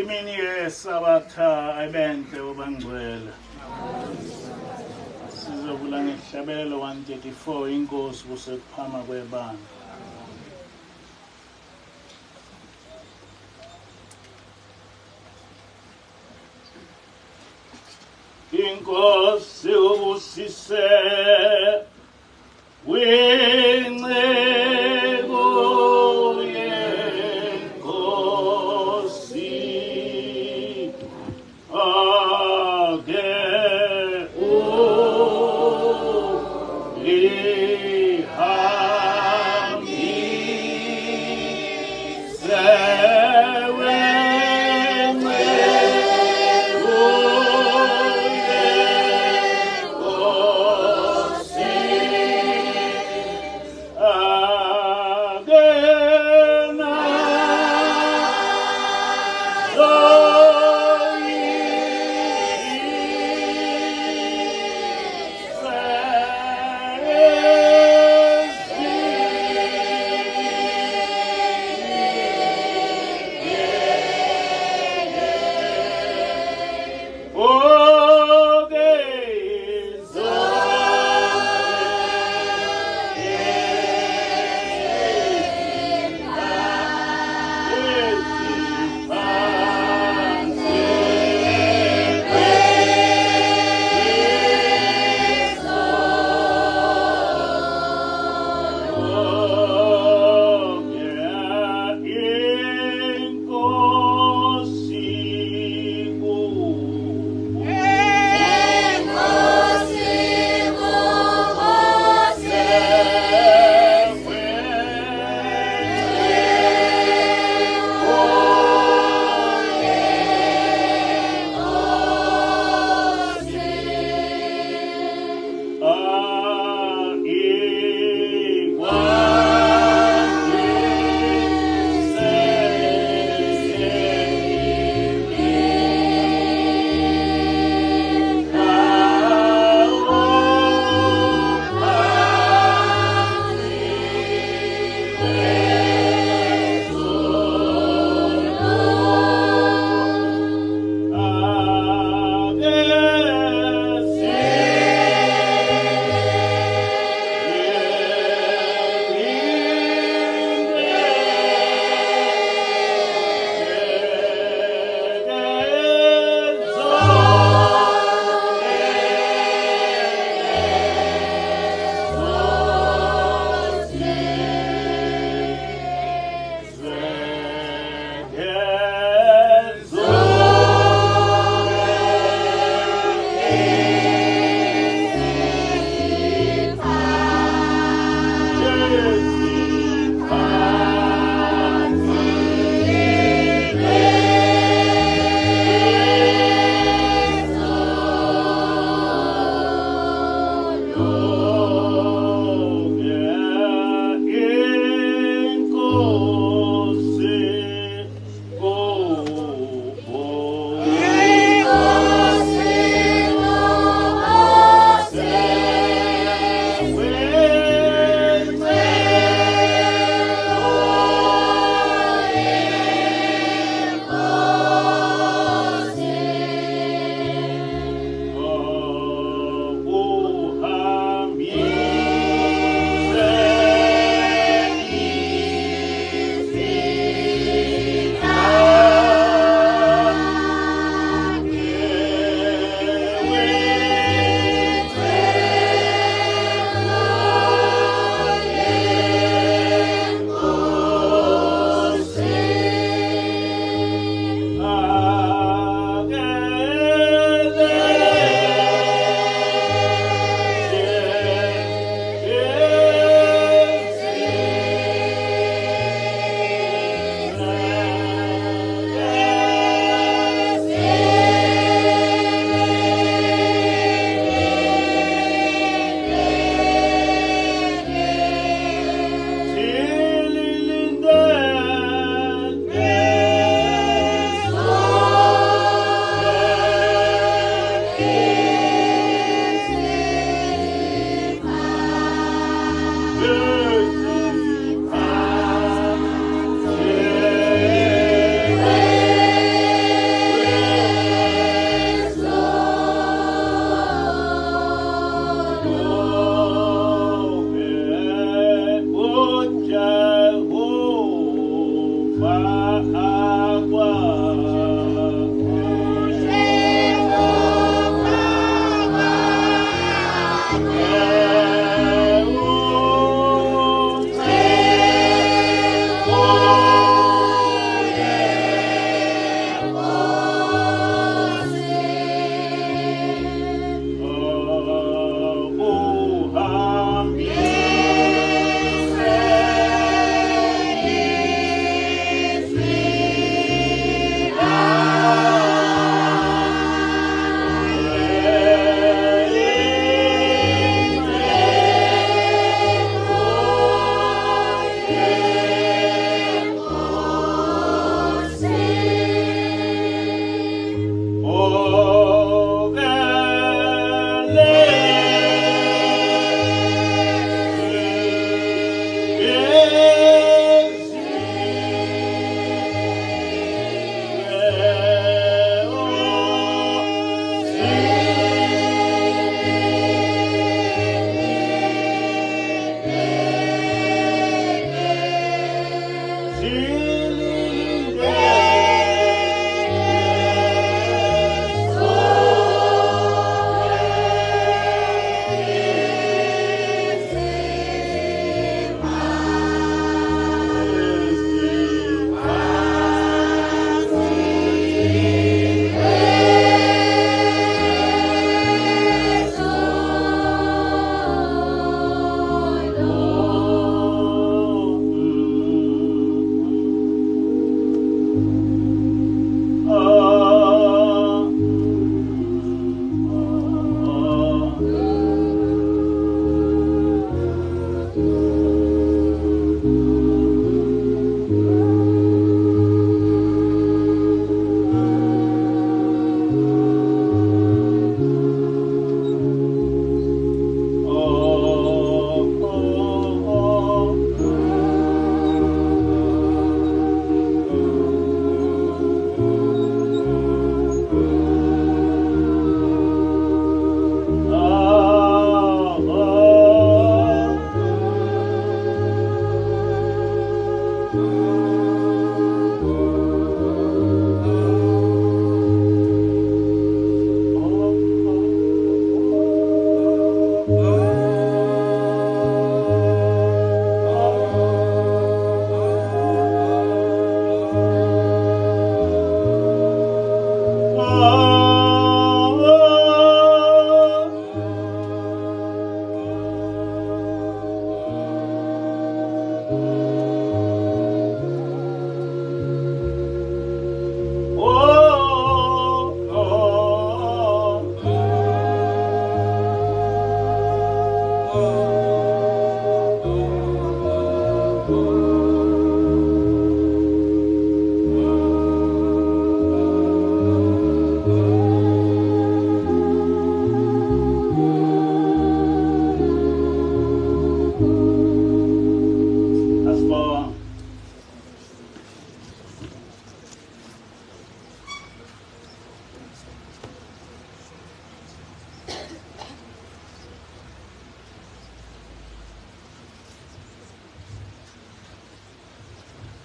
Imini yesabatha abenhle obangcwele. Sizovula ngehlabelelo 134 inkosi kusekuphama kwebandla. Inkosi ubusise winceku yenkosi ake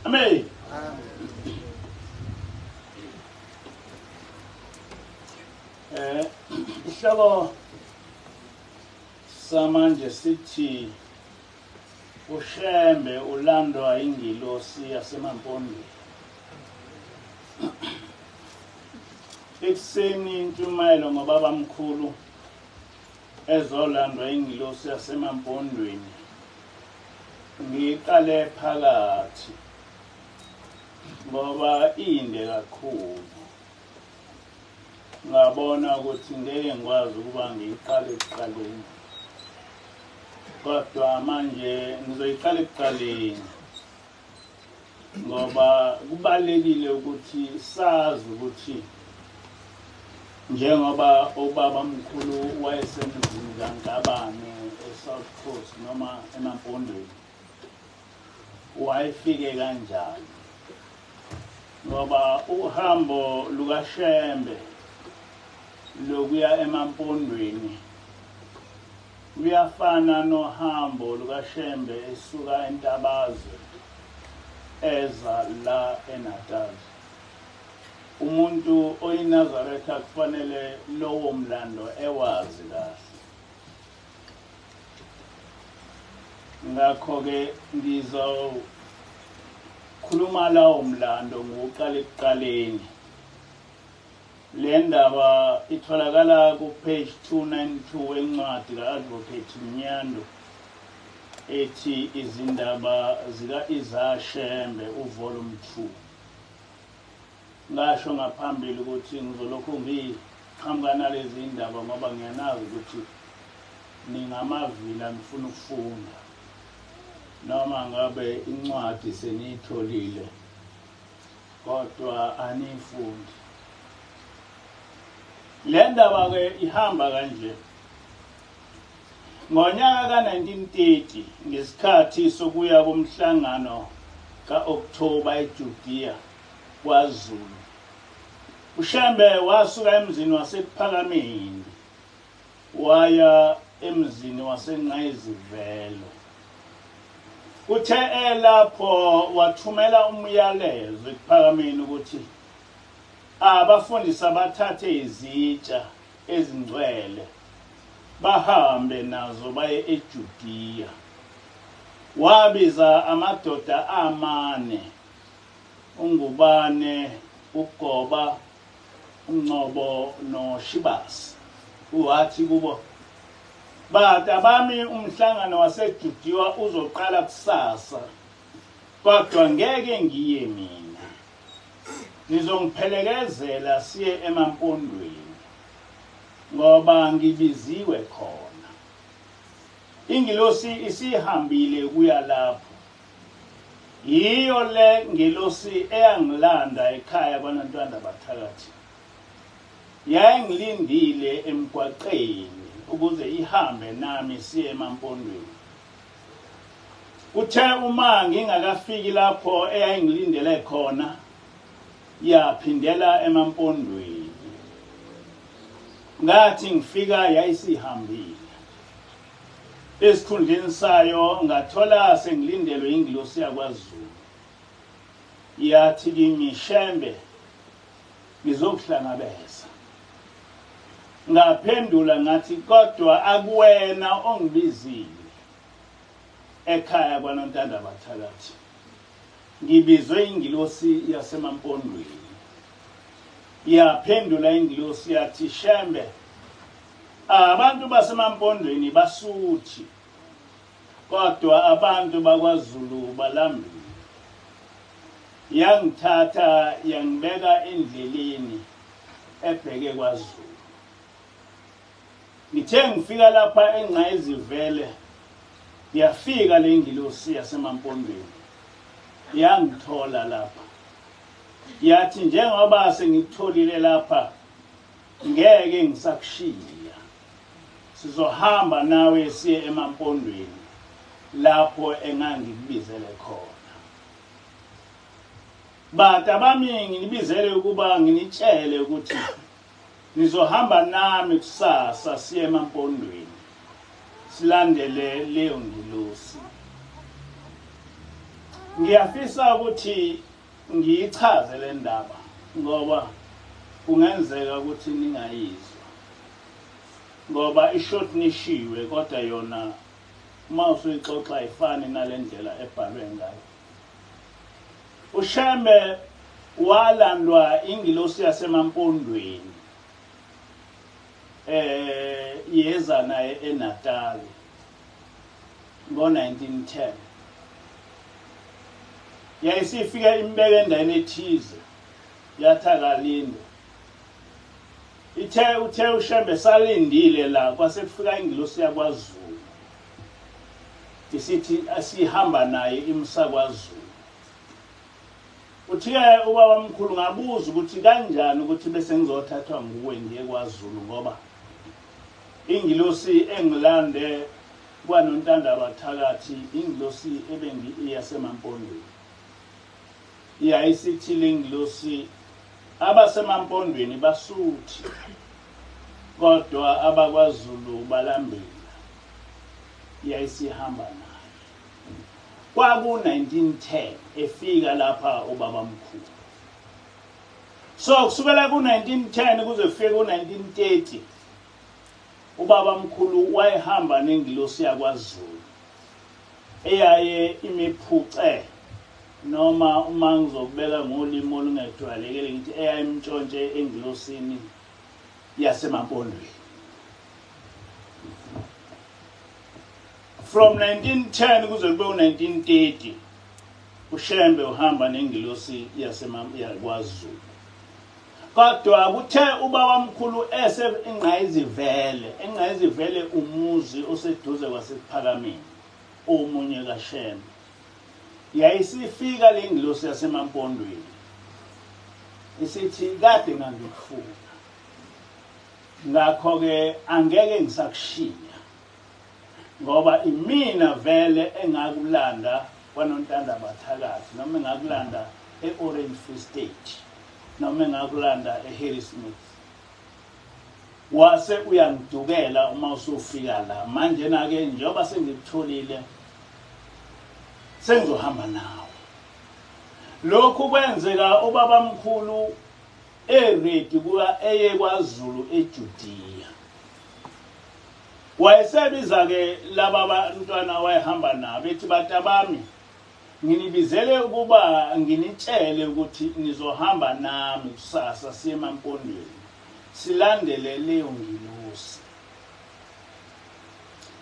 Amen. Isihloko samanje sithi Ushembe ulandwa Ingelosi Yasemampondweni. Ekuseni intshumayelo ngobaba mkhulu ezolandwa Ingelosi Yasemampondweni. Ngiqale phakathi ngoba inde kakhulu. Ngabona ukuthi ngeke ngikwazi ukuba ngiqale ekuqaleni. Kodwa manje ngizoyiqala ekuqaleni ngoba kubalekile ukuthi sazi ukuthi njengoba ubaba mkhulu wayesemzini kaNkabane eSouth Coast noma eMampondweni wayefike kanjani ngoba uhambo lukaShembe lokuya eMampondweni uyafana nohambo lukaShembe esuka eNtabazwe eza la eNatal. Umuntu oyinazaretha kufanele lowo mlando ewazi kahle. Ngakho-ke ngizokhuluma lawo mlando ngokuqala ekuqaleni. Le ndaba itholakala ku-page 292 encwadi ka-Advocate Mnyando ethi izindaba zika-Shembe uvolume 2. Ngasho ngaphambili ukuthi ngizolokhu ngiqhamuka nalezi ndaba ngoba ngiyanazi ukuthi ningamavila nifuna ukufunda noma ngabe incwadi seniyitholile kodwa anifundi. Le ndaba ke ihamba kanje. Ngonyaka ka-1930 ngesikhathi sokuya kumhlangano ka-October eJudiya kwaZulu, Ushembe wasuka emzini wasePhakameni waya emzini waseNqayizivele. Uthe lapho wathumela umyalezo ePhakameni ukuthi abafundisi abathathe izitsha ezingcwele bahambe nazo baye eJudiya. Wabiza amadoda amane, uNgubane, uGoba, uNgcobo noShibasi. Wathi kubo, "Bathi abami umhlangano waseJudiya uzoqala kusasa, kodwa ngeke ngiye mina. Nizongiphelekezela siye eMampondweni ngoba ngibiziwe khona." Ingelosi isihambile kuya lapho. Yiyo le ngelosi eyangilanda ekhaya kwaNantwanda Bathakathi. Yayingilindile emgwaqeni ukuze ihambe nami siye eMampondweni. Uthe uma ngingakafiki lapho eyayingilindele khona, yaphindela eMampondweni. Ngathi ngifika yayisihambile. Esikhundleni sayo ngathola sengilindelwe ingelosi yakwaZulu. Yathi kimi, "Shembe, ngizokuhlangabeza." Ngaphendula ngathi, "Kodwa akuwena ongibizile ekhaya kwaNantwanda Bathakathi. Ngibizwe ingelosi yasemampondweni." Yaphendula ingelosi yathi, "Shembe, abantu basemampondweni basuthi, kodwa abantu bakwaZulu balambile. Yangithatha yangibeka endleleni ebheke kwaZulu. Ngithe ngifika lapha eNgqayizivele, ngiyafika le Ingelosi Yasemampondweni. Yangithola lapha. Yathi njengoba sengitholile lapha, ngeke ngisakushiya. Sizohamba nawe siye emampondweni lapho engangikubizele khona. Bata bami nginibizele ukuba nginitshele ukuthi nizohamba nami kusasa siye emampondweni silandele leyo Ngelosi. Ngiyafisa ukuthi ngiyichaze le ndaba ngoba kungenzeka ukuthi ningayizwa, ngoba ishort nishiwe kodwa yona uma usuyixoxa ayifani nalendlela ebhalwe ngayo. Ushembe walandwa Ingelosi Yasemampondweni yeza naye eNatal ngo-1910. Yayisifika imbeke endaweni ethize yathakalinde. Uthe Ushembe salindile la kwase kufika Ingelosi yakwaZulu. Isithi asihamba naye imsa kwaZulu. Uthi-ke ubaba mkhulu ngabuza ukuthi kanjani ukuthi bese ngizothathwa nguwe ngiye kwaZulu ngoba Ingelosi engilande kwanontandaba thakathi Ingelosi ebengiyasemampondweni. Yayisithi le Ingelosi abasemampondweni basuthi kodwa abakwaZulu balambile. Yayisihamba naye. Kwaku-1910 efika lapha ubaba mkhulu. So kusukela ku-1910 kuze kufike ku-1930 ubaba mkhulu wayehamba neNgelosi yakwaZulu eyaye imiphuce, noma uma ngizokubeka ngolimi olungejwayelekile ngithi eyayimntshontshe Engelosini Yasemampondweni. From 1910 kuze kube u-1930 Ushembe uhamba neNgelosi yakwaZulu. Kodwa kuthe ubaba mkhulu eNgqayizivele umuzi oseduze kwasePhakameni omunye kaShembe. Yayisifika le Ingelosi Yasemampondweni isithi kade ngangikufuna, ngakho-ke angeke ngisakushiya ngoba imina vele engakulanda kwanontandaba thakathi, noma engakulanda e-Orange Free State, noma engakulanda eHarrismith. Wase uyangidukela uma usufika la. Manje na-ke njengoba sengikutholile sengizohamba nawe. Lokhu kwenzeka ubaba mkhulu eredi kuya eye kwaZulu eJudiya. Wayesebiza-ke laba bantwana wayehamba nabo ethi batabami nginibizele ukuba nginitshele ukuthi nizohamba nami kusasa siye emampondweni silandele leyo Ngelosi.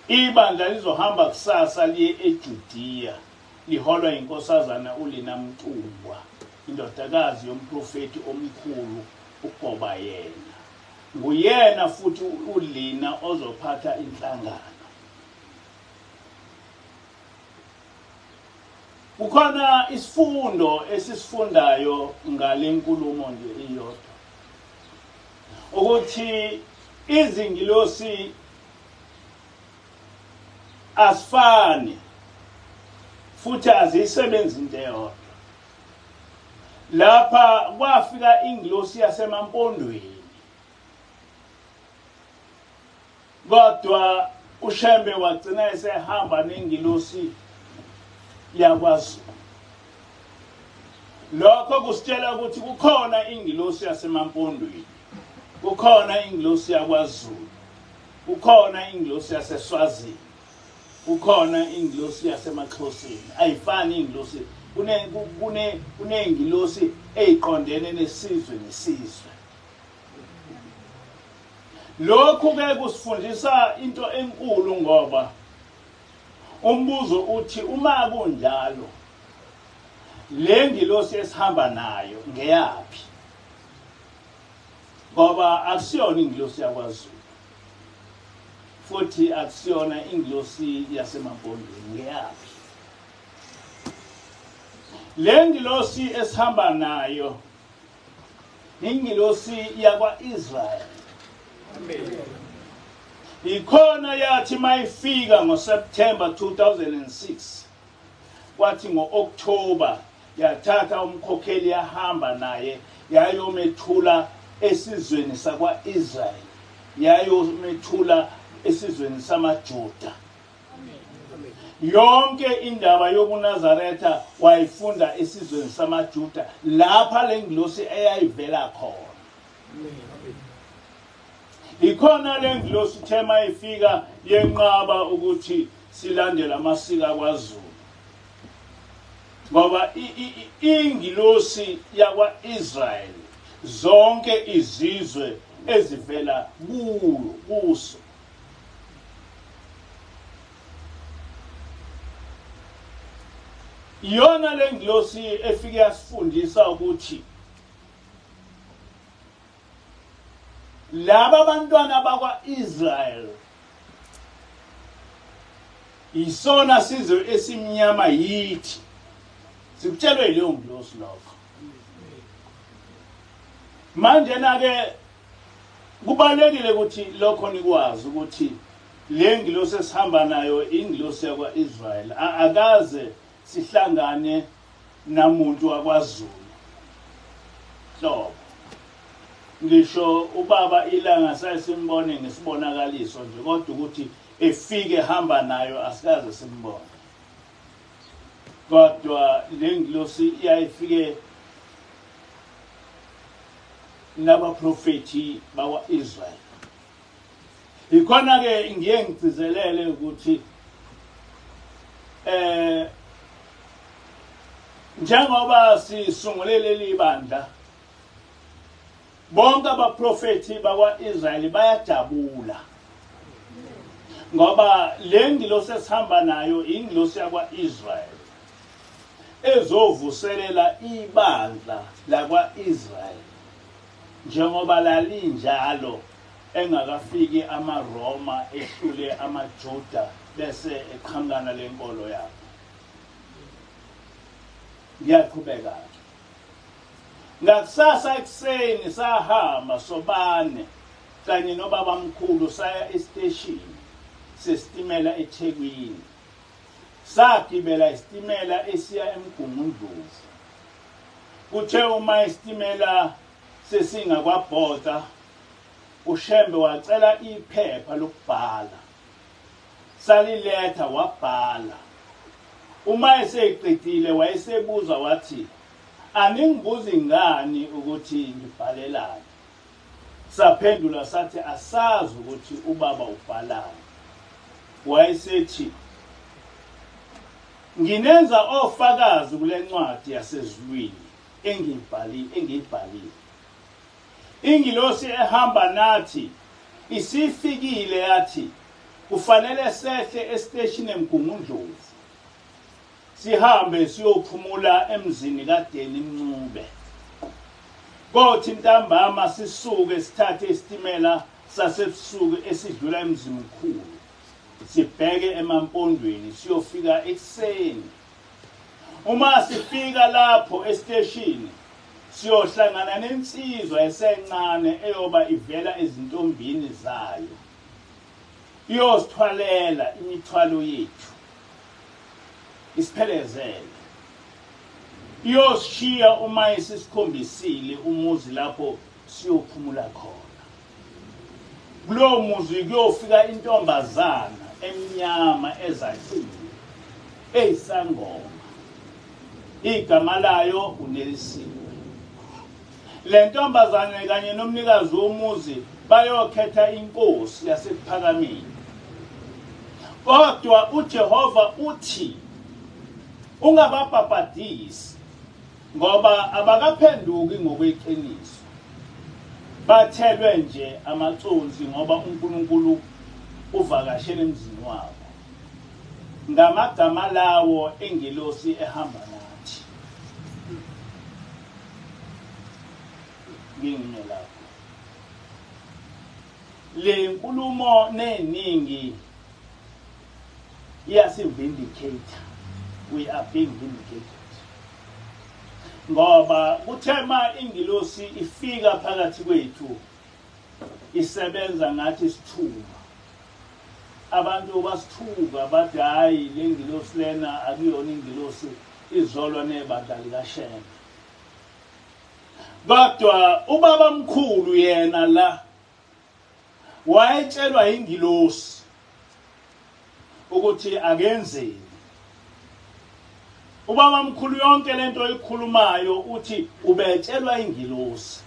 Ibandla lizohamba kusasa liye eJudiya liholwa inkosazana uLinamcungwa, indodakazi yomprofeti omkhulu uGoba yena. Nguyena futhi uLina ozophatha inhlangano. Kukhona isifundo esisifundayo ngale nkulumo nje iyodwa, ukuthi izingilosi asifani futhi azisebenzi into eyodwa. Lapha kwafika Ingelosi Yasemampondweni, kodwa Ushembe wagcina esehamba neNgelosi yakwaZulu. Lokho kusitshela ukuthi kukhona Ingelosi Yasemampondweni, kukhona Ingelosi yakwaZulu, kukhona Ingelosi yaseSwazini, kukhona Ingelosi yasemaXhoseni. Ayifani Ingelosi, kunengilosi eziqondene nesizwe nesizwe. Lokhu ke kusifundisa into enkulu ngoba umbuzo uthi uma kunjalo le ngilosi esihamba nayo ngeyapi? Ngoba akusiyona ingilosi yakwaZulu futhi akusiyona ingilosi Yasemampondweni, ngeyapi? Le ngilosi esihamba nayo ingilosi yakwa-Israyeli. Ikhona yathi mayifika ngoSeptember 2006, kwathi ngo-October yathatha umkhokheli yahamba naye yayomethula esizweni sakwa-Israyeli, yayomethula esizweni samaJuda. Yonke indaba yobuNazaretha wayifunda esizweni samaJuda, lapha le ngilosi eyayivela khona. Ikhona le ngilosi thema ifika yenqaba ukuthi silandele amasiko akwaZulu, ngoba ingilosi yakwa-Israyeli zonke izizwe ezivela kuso iyona le ngilosi efike yasifundisa ukuthi laba bantwana bakwa-Israyeli isona sizwe esimnyama yithi. Sikutshelwe leyo ngilosi lokho. Manje na-ke kubalekile ukuthi lokho nikwazi ukuthi le ngilosi esihamba nayo ingilosi yakwa-Israyeli, akaze sihlangane namuntu wakwaZulu hlobo. Ngisho ubaba ilanga sayisimbone ngesibonakaliso nje, kodwa ukuthi efike ehamba nayo asikaze simbone. Kodwa le ngilosi iyayifike nabaprofethi bakwa-Israyeli. Ikhona-ke ngiye ngigcizelele ukuthi njengoba sisungulele leli bandla, bonke abaprofethi bakwa-Israyeli bayajabula ngoba le ngilosi esihamba nayo ingilosi yakwa-Israyeli ezovuselela ibandla lakwa-Israyeli njengoba lalinjalo engakafiki amaRoma ehlule amaJuda bese eqhamukana lenkolo yabo. Ngiyaqhubeka. Ngakusasa ekuseni sahamba sobane kanye nobabamkhulu saya esiteshini sesitimela eThekwini. Sagibela isitimela esiya eMgungundlovu. Kuthe uma isitimela sesingakwabhoda, Ushembe wacela iphepha lokubhala. Saliletha wabhala. Uma eseqedile wayesebuza wathi, "Aningibuzi ngani ukuthi ngibhalelani?" Saphendula sathi asazi ukuthi ubaba ubhalani. Wayesethi, "Nginenza ofakazi kule ncwadi yasezulwini engiyibhalile. Ingilosi ehamba nathi isifikile yathi kufanele sehle esiteshini eMgungundlovu. Sihambe siyophumula emzini kaDeni Mncube. Kothi ntambama sisuke sithathe isitimela sasebusuku esidlula emzini mkhulu. Sibheke Emampondweni siyofika ekuseni. Uma sifika lapho esiteshini siyohlangana nensizwa esencane eyoba ivela ezintombini zayo. Iyosithwalela imithwalo yethu. Isiphelezele. Iyoshiya uma isisikhombisile umuzi lapho siyophumula khona. Kulowo muzi kuyofika intombazana emnyama ezacile eyisangoma. Igama layo uNelson. Le ntombazane kanye nomnikazi womuzi bayokhetha inkosi yasephakameni. Kodwa uJehova uthi ungababhabhadisi ngoba abakaphenduki ngokweqiniso. Bathelwe nje amaconsi ngoba uNkulunkulu uvakashele emzini wabo. ngamagama lawo engelosi ehamba nathi. Ngingine lapho. Le nkulumo neningi iyasivindicate. We are being vindicated. Ngoba kuthema ingelosi ifika phakathi kwethu isebenza ngathi sithuka. Abantu basithuka bathi hayi le ngelosi lena akuyona ingelosi izolwa nebandla kaShembe. Kodwa ubaba mkhulu yena la wayetshelwa ingelosi ukuthi akenzeni. Ubaba mkhulu yonke lento oyikhulumayo uthi ubetshelwa ingelosi.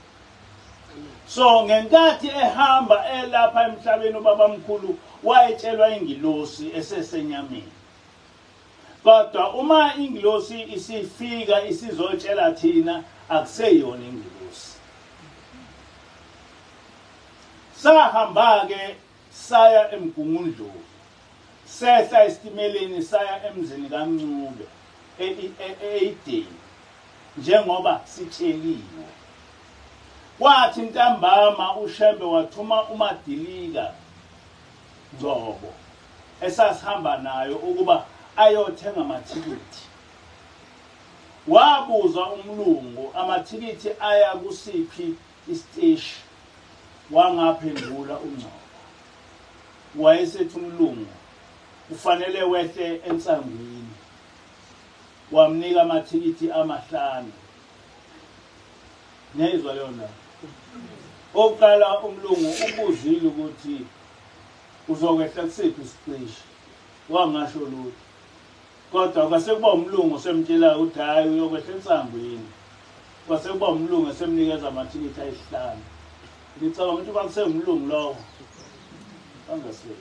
So ngenkathi ehamba elapha emhlabeni ubaba mkhulu wayetshelwa ingelosi esesenyameni. Kodwa uma ingelosi isifika isizotshela thina akuseyona ingelosi. Sahamba ke saya emgungundlovu. Sehla esitimeleni saya emzini kaMncube eideni njengoba sitsheliwe. Kwathi ntambama uShembe wathuma uMadilika Ngcobo esasihamba nayo ukuba ayothenga amathikithi. Wabuza umlungu amathikithi aya kusiphi isiteshi. Wangaphendula uNgcobo. Wayesethi umlungu ufanele wehle ensangweni. Wamnika amathikithi ama5. Nezwa yona. Oqala umlungu ubuzile ukuthi uzokwehla kusiphi isiteshi. Wangasho lutho. Kodwa kwase kuba umlungu semtshela ukuthi hayi uyokwehla ensangweni. Kwase kuba umlungu esemnikeza amathikithi ayisihlanu. Ngicabanga ukuthi kwakusengumlungu lowo. Angasele.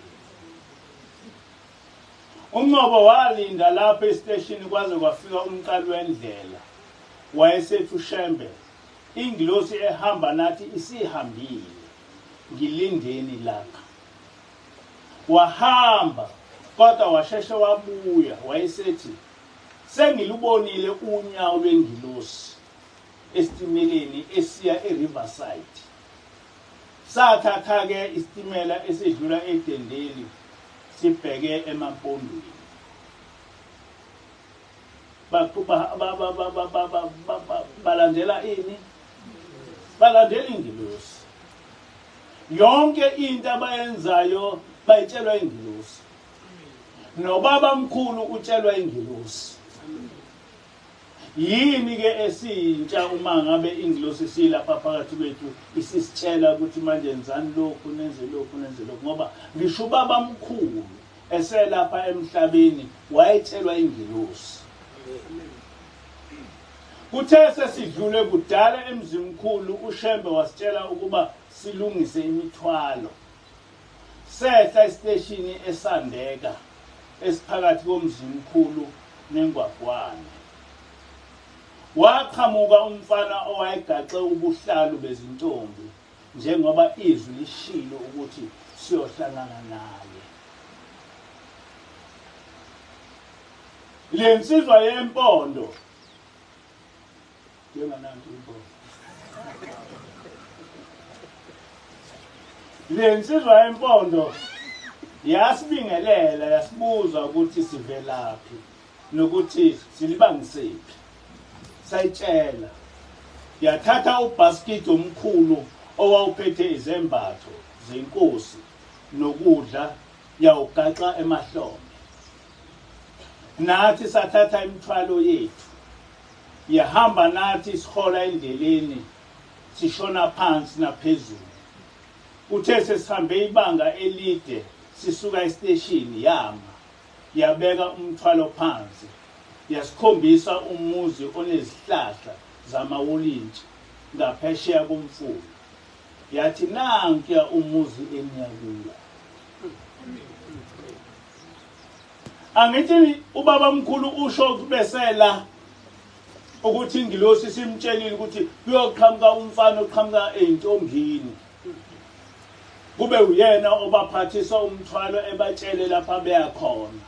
Ungcobo walinda lapha estation kwaze kwafika umqali wendlela. Wayesethi uShembe ingelosi ehamba nathi isihambile. Ngilindeni lapha. Wahamba kodwa washeshe wabuya wayesethi sengilubonile unyawo lwengelosi esitimeleni esiya eRiverside. Sathatha ke isitimela esidlula eDendeli sibheke eMampondweni. Balandela ini? Balandela ingelosi. Yonke into abayenzayo bayitshelwa ingelosi. Nobaba mkhulu utshelwa ingelosi. Yini ke esintsha uma ngabe ingelosi silapha phakathi kwethu isisitshela ukuthi manje enzani lokhu nenze lokhu nenze lokhu ngoba ngisho ubaba mkhulu eselapha emhlabeni wayetshelwa ingelosi. Kuthe sesidlule kudala emzimkhulu uShembe wasitshela ukuba silungise imithwalo. Sehla esiteshini eSandeka esiphakathi komzimkhulu neNgwagwane. Waqhamuka umfana owayegaxe ubuhlalu bezintombi njengoba izwi lishilo ukuthi siyohlangana naye. Le nsizwa yempondo njengananti impondo. Le nsizwa yempondo yasibingelela yasibuza ukuthi sivelaphi nokuthi silibangisephi. Sayitshela yathatha ubasket omkhulu owawuphethe izembatho zenkosi nokudla yawugaxa emahlombe. Nathi sathatha imithwalo yethu yahamba nathi sihola endleleni sishona phansi naphezulu. Uthe sesihambe ibanga elide sisuka esiteshini yama yabeka umthwalo phansi. Yasikhombisa umuzi onezihlahla zamawolintshi ngaphesheya komfula. Yathi nankuya umuzi eniyakuwo. Angithi ubaba mkhulu usho kubesela ukuthi ingelosi simtshelile ukuthi kuyoqhamuka umfana oqhamuka eintombini. Kube uyena obaphathisa umthwalo ebatshele lapha beya khona.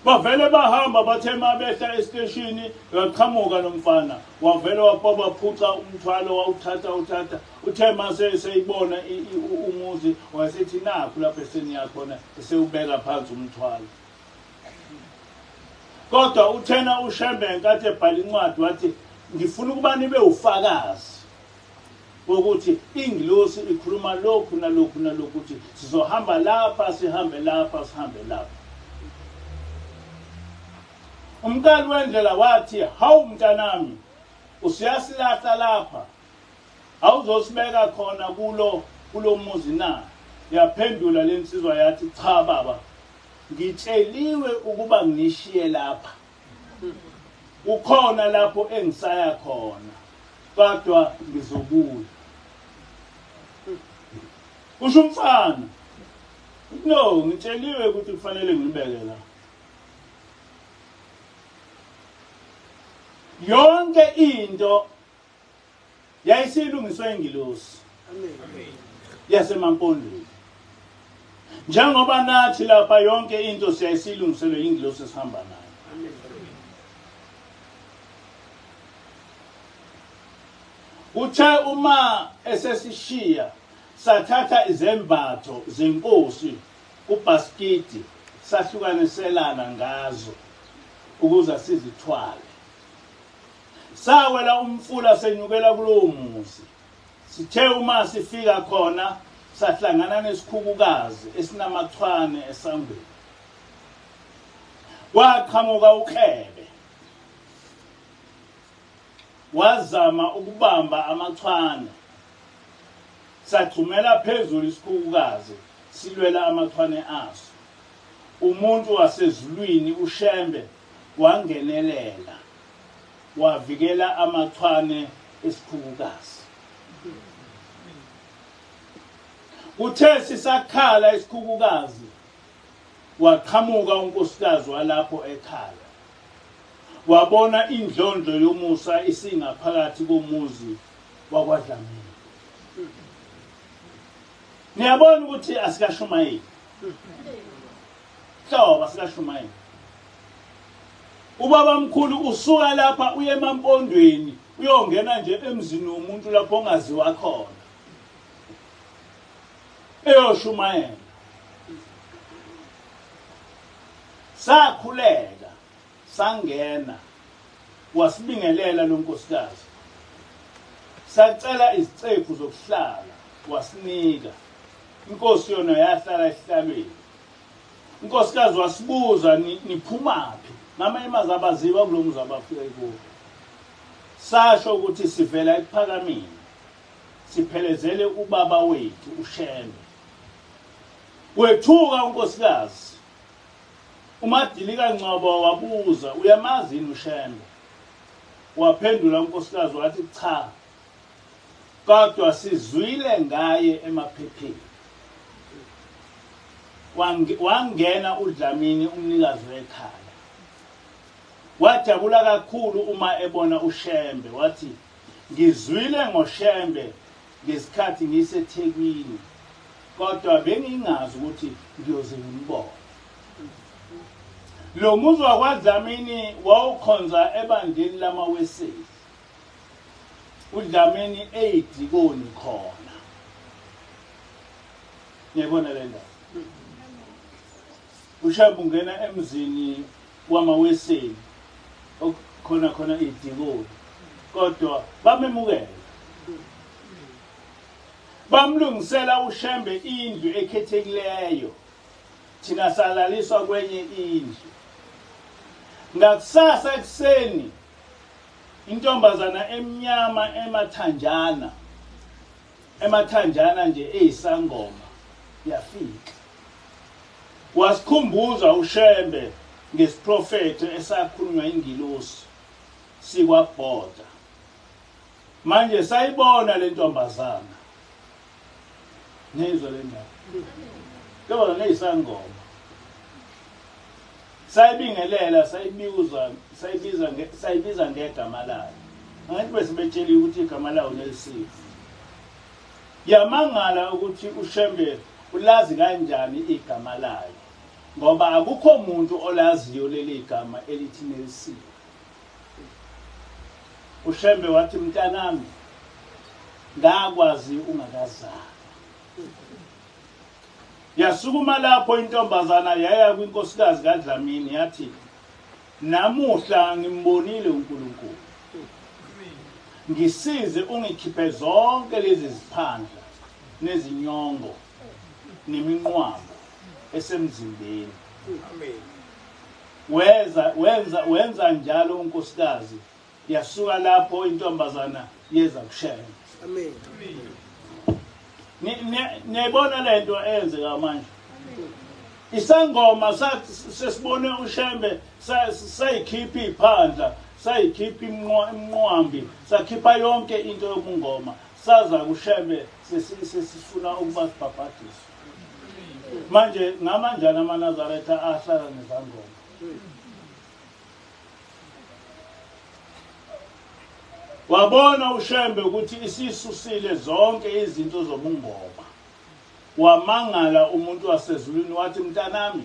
bavele bahamba bathe mabehla esiteshini yaqhamuka nomfana wavele waphuca umthwalo wawuthatha uthe mase seyibona umuzi wasethi nakho lapho eseniya khona esewubeka phansi umthwalo. Kodwa uthena Ushembe nkathi ebhala incwadi wathi ngifuna ukuba nibe ufakazi ukuthi ingelosi ikhuluma lokhu nalokhu ukuthi sizohamba lapha sihambe lapha sihambe lapha. Umkali wendlela wathi hawu mntanami usiyasilahla lapha awuzosibeka khona kulo muzi na. Yaphendula lensizwa yathi cha baba ngitsheliwe ukuba ngishiye lapha ukhona lapho engisaya khona kodwa ngizobuya. Kusho umfana no ngitsheliwe ukuthi kufanele ngilibeke la. Yonke into yayisilungiswe ingelosi. Amen. Yasemampondweni. Njengoba nathi lapha yonke into siyayisilungiselwe ingelosi esihamba nayo. Amen. Uthe uma esesishiya sathatha izembatho zenkosi kubhaskiti sahlukaniselana ngazo ukuze sizithwale. Sawela umfula senyukela kulowo muzi. Sithe uma sifika khona sahlangana nesikhukukazi esinamathwane esangweni. Waqhamuka uKhebe. Wazama ukubamba amathwane. Sathumela phezulu isikhukukazi silwela amathwane aso. Umuntu wasezulwini Ushembe wangenelela. Wavikela amathwane esikhukukazi. Uthe sisakhala isikhukukazi waqhamuka unkosikazi walapho ekhaya. Wabona indlondlo yomusa isingaphakathi komuzi wakwaDlamini. Niyabona ukuthi asikashumayeli. Hlobo asikashumayeli. Ubaba mkhulu usuka lapha Uyemampondweni uyongena nje emzini womuntu lapho ongaziwa khona. Eyoshumayela. Sakhuleka sangena wasibingelela lo nkosikazi. Sacela izicephu zokuhlala wasinika. Inkosi yona yahlala esihlalweni. Unkosikazi wasibuza niphumaphi? Ngamanye amazwi abaziwa kulo muzi abafika kuwo. Sasho ukuthi sivela ephakameni. Siphelezele ubaba wethu Ushembe. Wethuka unkosikazi. uMadilika Ngcobo wabuza uyamazi Ushembe. Waphendula unkosikazi wathi cha. Kodwa sizwile ngaye emaphepheni. Wangena uDlamini umnikazi wekhaya. Wajabula kakhulu uma ebona Ushembe wathi ngizwile ngoShembe ngesikhathi ngiseThekwini kodwa bengingazi ukuthi ngiyoze ngimbone. Lo muzi wakwaDlamini wawukhonza ebandleni lamaweseli. uDlamini eyidikoni khona. Ngiyabona le ndaba. Ushembe ungena emzini wamaweseli khona idikoni kodwa bamemukela. Bamlungisela Ushembe indlu ekhethekileyo. Thina salaliswa kwenye indlu. Ngakusasa ekseni intombazana emnyama emathanjana nje eyisangoma yafika. Wasikhumbuza Ushembe ngesiprofeto esakhulunywa ingelosi sikwabhoda. Manje sayibona le ntombazana. Nezwe le ndaba. Kodwa neyisangoma. Sayibingelela sayibiza ngegama layo. Angathi besibetshela ukuthi igama layo nelisifu. Yamangala ukuthi Ushembe ulazi kanjani igama layo. ngoba akukho umuntu olaziyo leli gama elithi Nelson. Ushembe wathi mntanami ngakwazi ungakazali. Yasukuma lapho intombazana yaya kwinkosikazi kaDlamini yathi namuhla ngimbonile uNkulunkulu. Ngisize ungikhiphe zonke lezi ziphandla nezinyongo neminqwabo esemzimbeni. Amen. Wenza njalo unkosikazi. Yasuka lapho intombazana yeza kushaya. Amen. Nebona lento eyenzeka manje. Isangoma sesibone uShembe sayikhipha iphandla, sayikhipha imnqwambi, sakhipha yonke into yobungoma. Saza kuShembe sesifuna ukuba sibhabhadiswe. Manje ngamanjani amaNazaretha ahlala nezangoma? Wabona uShembe ukuthi isisusile zonke izinto zobungoma. Wamangala umuntu wasezulwini wathi mntanami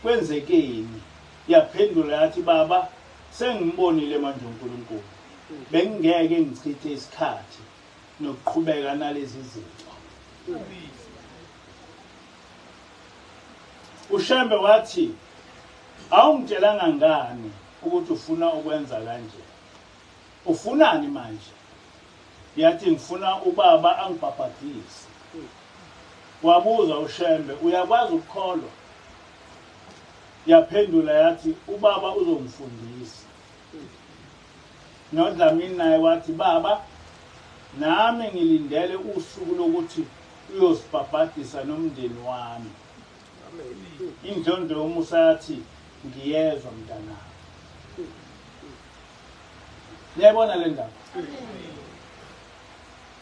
kwenzekeni? Yaphendula yathi baba sengimbonile manje uNkulunkulu. Bengingeke ngichithe isikhathi nokuqhubeka nalezi zinto. uShembe wathi awungitshelanga ngani ukuthi ufuna ukwenza kanje? Ufunani manje? Yathi ngifuna ubaba angibhabhadise. Wabuza uShembe uyakwazi ukukholwa? Yaphendula yathi ubaba uzongifundisa. noDlamini naye wathi baba nami ngilindele usuku lokuthi uyosibhabhadisa nomndeni wami. Indlondo yomusa yathi ngiyezwa mntanami. Niyabona le ndaba?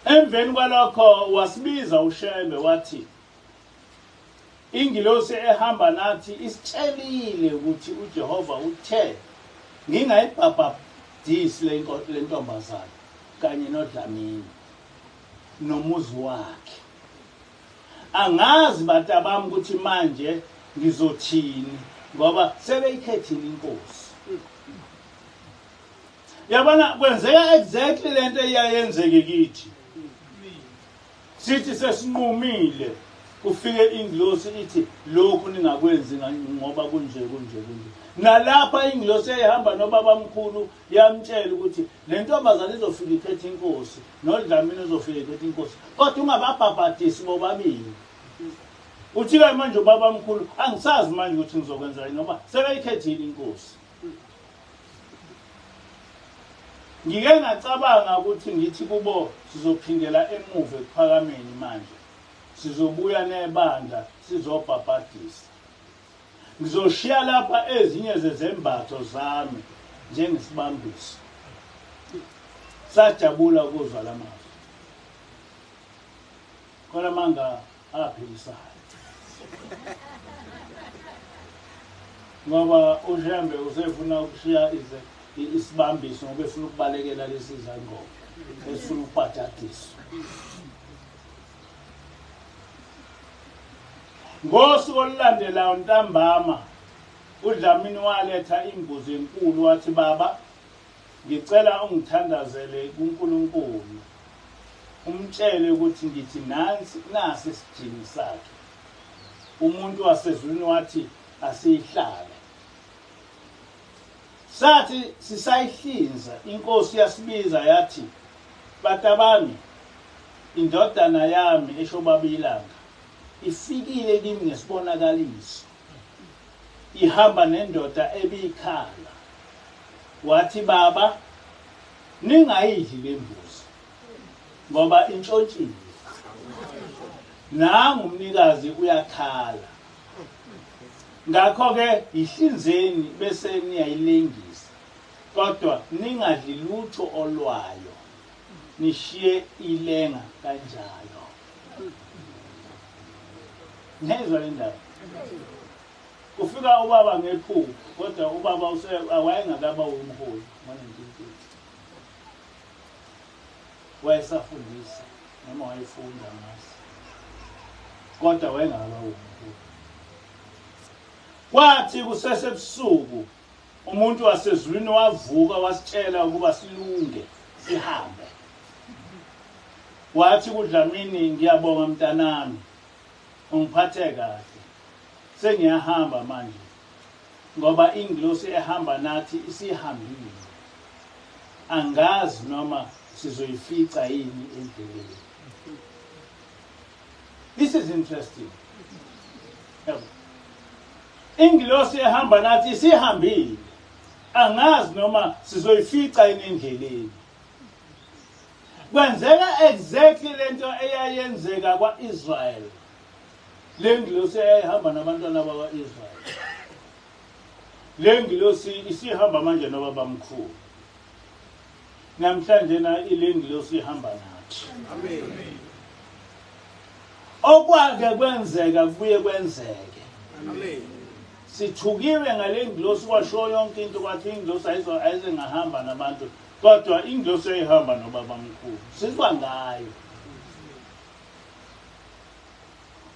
Emveni kwalokho wasibiza uShembe wathi Ingelosi ehamba nathi isitshelile ukuthi uJehova uthe ngingayibhabhadisi le ntombazana kanye noDlamini nomuzi wakhe. Angazi batabami ukuthi manje ngizothini ngoba sebeyikhethile inkosi. Yabona kwenzeka exactly lento eyayenzeke kithi. Sithi sesinqumile kufike Ingelosi ithi lokhu ningakwenzi ngoba kunje. Nalapha Ingelosi ehamba nobabamkhulu yamtshela ukuthi le ntombazana izofika ikhethe inkosi noDlamini uzofika ikhethe inkosi. Kodwa ungababhabhadisi bobabili. Uthi-ke manje ubabamkhulu angisazi manje ukuthi ngizokwenza ngoba sebeyikhethile inkosi. Ngike ngacabanga ukuthi ngithi kubo sizophindela emuva ekuphakameni manje. Sizobuya nebandla sizobhabhadisa. Ngizoshiya lapha ezinye zezembatho zami njengesibambiso. Sajabula ukuzwa lamazwi. Khona manga aphilisayo. Ngoba uShembe usefuna ukushiya isibambiso ngoba efuna ukubalekela lesi zangoma. Efuna ukubhadadisa. Ngosuku olulandelayo ntambama uDlamini waletha imbuzi enkulu wathi baba ngicela ungithandazele kuNkulunkulu umtshele ukuthi ngithi nasi isijini sakhe. Umuntu wasezulwini wathi asiyihlale. Sathi sisayihlinza inkosi yasibiza yathi batabami indodana yami eshobabilanga ifikile kimi ngesibonakaliso. Ihamba nendoda ebikhala. Wathi baba ningayidli lembuzi ngoba intshontshile. Nangu umnikazi uyakhala. Ngakho ke ihlinzeni bese niyayilengisa. Kodwa ningadli lutho olwayo. Nishiye ilenga kanjalo. Nezwa le ndaba. Kufika ubaba ngephupho kodwa ubaba awayengakaba umholi ngo-1930. Wayesafundisa noma wayefunda ngasi. Kodwa wayengakaba umholi. Kwathi kusesebusuku umuntu wasezulwini wavuka wasitshela ukuba silunge sihambe. Wathi kuDlamini, ngiyabonga mntanami, ungiphathe kahle. Sengiyahamba manje ngoba ingelosi ehamba nathi isihambile. Angazi noma sizoyifica yini endleleni. This is interesting. Ingelosi ehamba nathi isihambile. Angazi noma sizoyifica yini endleleni. Kwenzeka exactly lento eyayenzeka kwaIsrael. Le ngelosi eyahamba nabantwana bakwaIsrael. Le ngelosi isihamba manje nobabamkhulu. Namhlanje na ile ngelosi ihamba nathi. Amen. Okwake kwenzeka kubuye kwenzeke. Amen. Sithukiwe ngale ngelosi kwasho yonke into kwathi ingelosi ayizengahamba nabantu. Kodwa ingelosi ayihamba nobabamkhulu. Sizwa ngayo.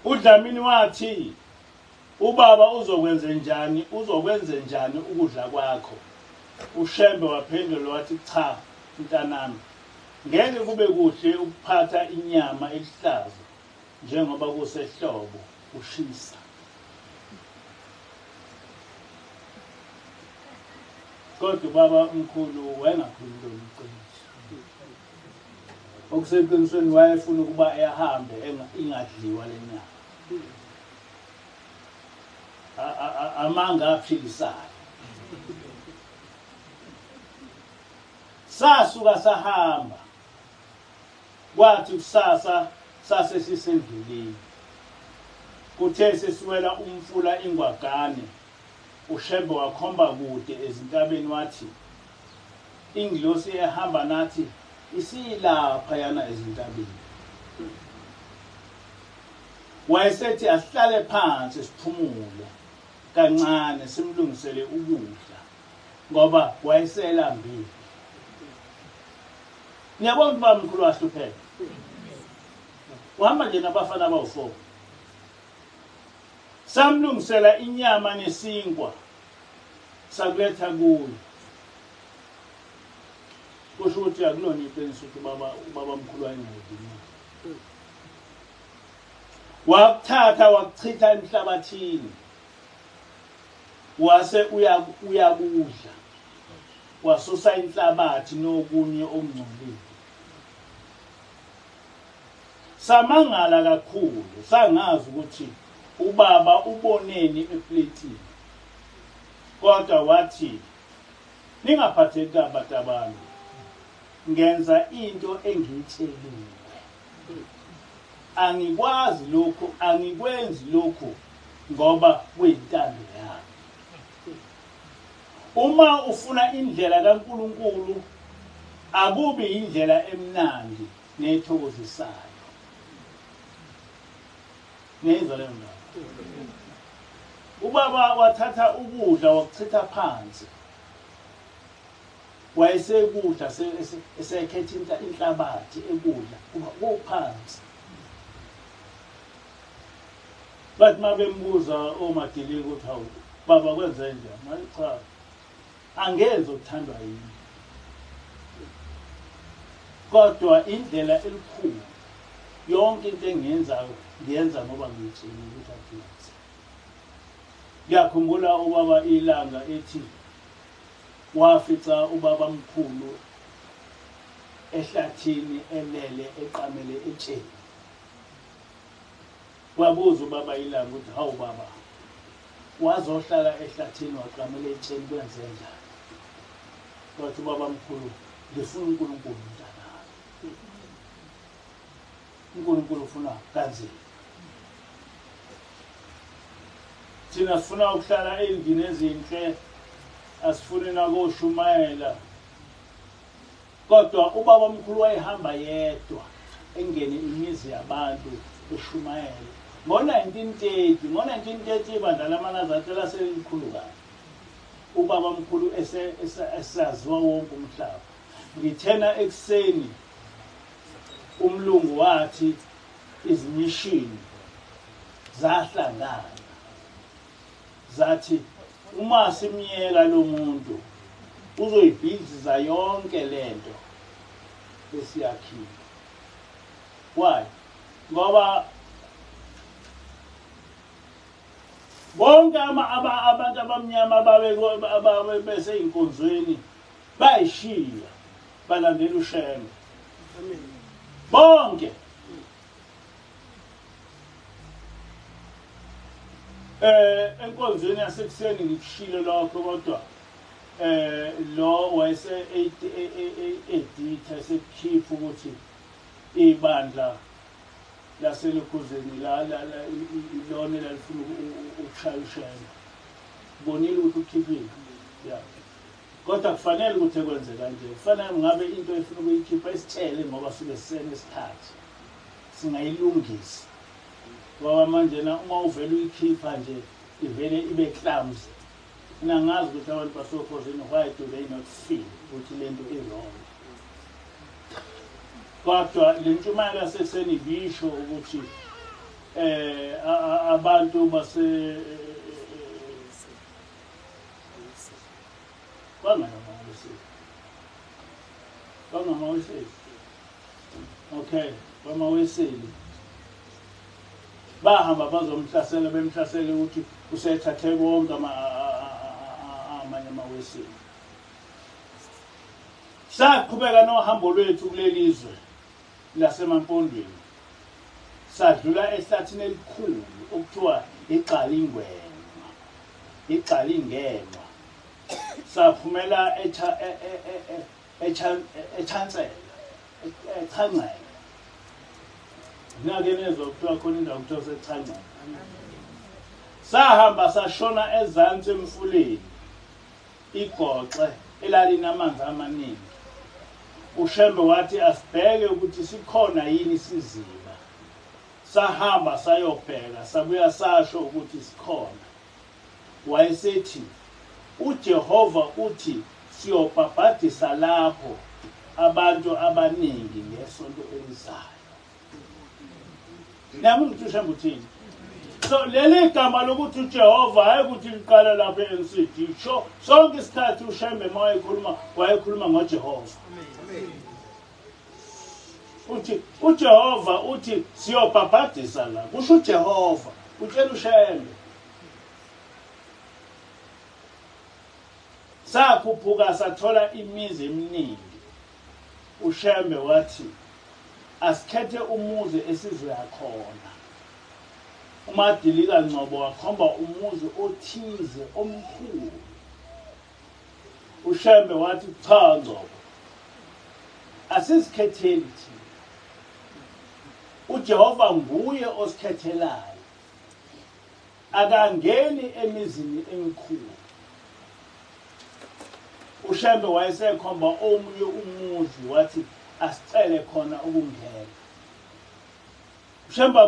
uDlamini wathi ubaba uzokwenza njani ukudla kwakho. Ushembe waphendula wathi cha mntanami, ngeke kube kuhle ukuphatha inyama elihlaza njengoba kusehlobo ushisa. Kodwa ubaba omkhulu wayengakhulumi iqiniso. Okuseqinisweni wayefuna ukuba eyahambe ingadliwa le nyama. Amanga aphilisayo. Sasuka sahamba. Kwathi kusasa sase sisendleleni. Kuthe sesiwela umfula ingwagane. Ushembe wakhomba kude ezintabeni wathi ingelosi ehamba nathi isilapha yana ezintabeni. Wayesethi asihlale phansi siphumule kancane simlungisele ukudla ngoba wayeselambile. Niyabona ubaba mkhulu wahlupheka. Uhamba nje nabafana abawu4. Samlungisela inyama nesinkwa sakuletha kuyo. Kusho ukuthi akulona iqiniso ukuthi ubaba mkhulu wayengayidini. Wakuthatha wakuchitha emhlabathini. Wase uyakudla. Wasusa inhlabathi nokunye okungcolile. Samangala kakhulu, sangazi ukuthi ubaba uboneni eplatini. Kodwa wathi ningaphatheki kabantu abantu. Ngenza into engiyitsheliwe. Angikwazi lokho, angikwenzi lokho ngoba kuyintando yami. Uma ufuna indlela kaNkulunkulu akubi indlela emnandi nethokozisayo. Neza le ndaba. Ubaba wathatha ukudla wakuchitha phansi. Wayesekudla esekhetha inhlabathi ekudla kuba phansi. Bathi mabembuza omadili ukuthi hawu baba kwenze njani? Manje cha. Angenze ukuthandwa yini. Kodwa indlela elikhulu yonke into engiyenzayo ngiyenza ngoba ngiyitshela ukuthi akuyenze. Ngiyakhumbula ubaba ilanga ethi wafica ubaba mkhulu ehlathini elele eqamele etsheni. Wabuza ubaba ilanga ukuthi hawu baba wazohlala ehlathini waqamele etsheni kwenze njani? Wathi ubaba mkhulu ngifuna uNkulunkulu mntanami. uNkulunkulu ufuna kanzima. Thina sifuna ukuhlala endlini ezinhle, asifune nakoshumayela. Kodwa ubaba omkhulu wayehamba yedwa engene imizi yabantu eshumayela. Ngo-1930 ibandla lamaNazaretha laselikhulukazi. Ubaba omkhulu esaziwa wonke umhlaba. Ngithena ekseni umlungu wathi izimishini zahlangana zathi uma simyeka lo muntu uzoyibhiziza yonke lento esiyakhile. Why? Ngoba bonke abantu abamnyama ababe bese inkonzweni bayishiya balandela Ushembe. Bonke enkonzweni yasekuseni ngikushilo lokho kodwa lo wayese editha sekhifu ukuthi ibandla laseLukuzeni lona lalifuna ukushaya Ushembe. Bonile ukuthi ukhiphile. Yeah. Kodwa kufanele ukuthi ekwenze kanje. Kufanele ngabe into efuna ukuyikhipha isithele ngoba sube sisenesikhathi. Singayilungisa. Ngoba manje uma uvela uyikhipha nje ivele ibe clumsy. Mina ngazi ukuthi abantu basokhosini why do they not feel ukuthi lento i-wrong. Kodwa le ntshumayelo yasekuseni bisho ukuthi abantu bangamaweseli. Okay, bamaweseli bahamba bazomhlasela bemhlasele ukuthi usethathe bonke amanye amaweseli. Saqhubeka nohambo lwethu kulelizwe Yasemampondweni. Sadlula ehlathini elikhulu okuthiwa iGxalingwenwa. Saphumela eChancela. Nakenezwa kuthiwa khona indawo kuthiwa seChancela. Sahamba sashona ezantsi emfuleni iGoxe elalinamanzi amaningi. Ushembe wathi asibheke ukuthi sikhona yini isiziba. Sahamba sayobheka sabuya sasho ukuthi sikhona. Wayesethi uJehova uthi siyobhabhadisa lapho abantu abaningi ngesonto elizayo. Nami ngithi Ushembe uthini? So leli gama lokuthi uJehova hayi ukuthi liqala lapha eNCD. Sonke isikhathi Ushembe wayekhuluma ngoJehova. Uthi uJehova uthi siyobhabhadisa la. Kusho uJehova, utshela Ushembe. Sakhuphuka sathola imizi eminingi. Ushembe wathi asikhethe umuzi esizoya khona. uMadilika Ngcobo wakhomba umuzi othize omkhulu. Ushembe wathi cha Ngcobo, asisikhetheli thina. uJehova nguye osikhethelayo. Akangeni emizini emikhulu. Ushembe wayesekhomba omunye umuzi wathi asicele khona ukungena. Ushembe